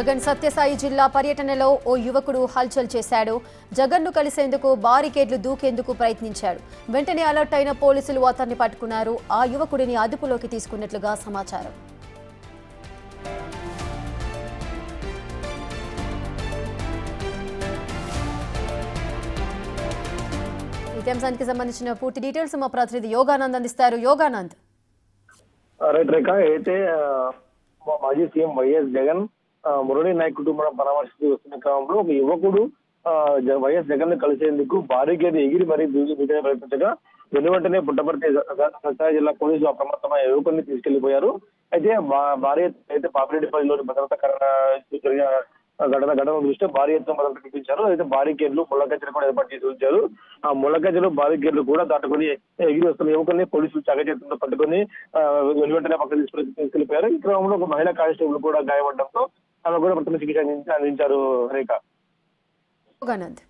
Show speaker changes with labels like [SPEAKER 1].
[SPEAKER 1] జగన్ సత్యసాయి జిల్లా పర్యటనలో ఓ యువకుడు హల్చల్ చేశాడు. జగన్ను కలిసేందుకు బారికేడ్లు దూకేందుకు ప్రయత్నించాడు. వెంటనే అలర్ట్ అయిన పోలీసులు అతన్ని పట్టుకున్నారు. ఆ యువకుడిని అదుపులోకి తీసుకున్నట్లుగా సమాచారం. ఈ అంశానికి సంబంధించిన పూర్తి డీటెయిల్స్ మా ప్రతినిధి యోగానంద్ అందిస్తారు. యోగానంద్.
[SPEAKER 2] రైట్ రేఖ అయితే మాజీ సీఎం వైఎస్ జగన్ మురళీ నాయక్ కుటుంబం పరామర్శించి వస్తున్న క్రమంలో ఒక యువకుడు వైఎస్ జగన్ ను కలిసేందుకు బారికేడ్ ఎగిరి మరీ దూకే ప్రయత్నించగా వెనువెంటనే పుట్టపర్తి సత్యసాయి జిల్లా పోలీసులు అప్రమత్తమై యువకుడిని తీసుకెళ్లిపోయారు. అయితే భారీ అయితే పాపిరెడ్డిపల్లిలోని భద్రత ఘటన దృష్ట్యా భారీ ఎత్తున భద్రత కల్పించారు. అయితే బారికేడ్లు ముళ్ళకంచెలు కూడా ఏర్పాటు చేసి ఉంచారు. ఆ ముళ్ళకంచెలు బారికేడ్లు కూడా దాటుకుని ఎగిరి వస్తున్న యువకుల్ని పోలీసులు చగచేతులతో పట్టుకుని వెనువెంటనే పక్కన తీసుకెళ్లిపోయారు. ఈ క్రమంలో ఒక మహిళా కానిస్టేబుల్ కూడా గాయపడడంతో ఆమె కూడా ప్రథమ చికిత్స అందించారు రేఖ.
[SPEAKER 1] యోగానంద్.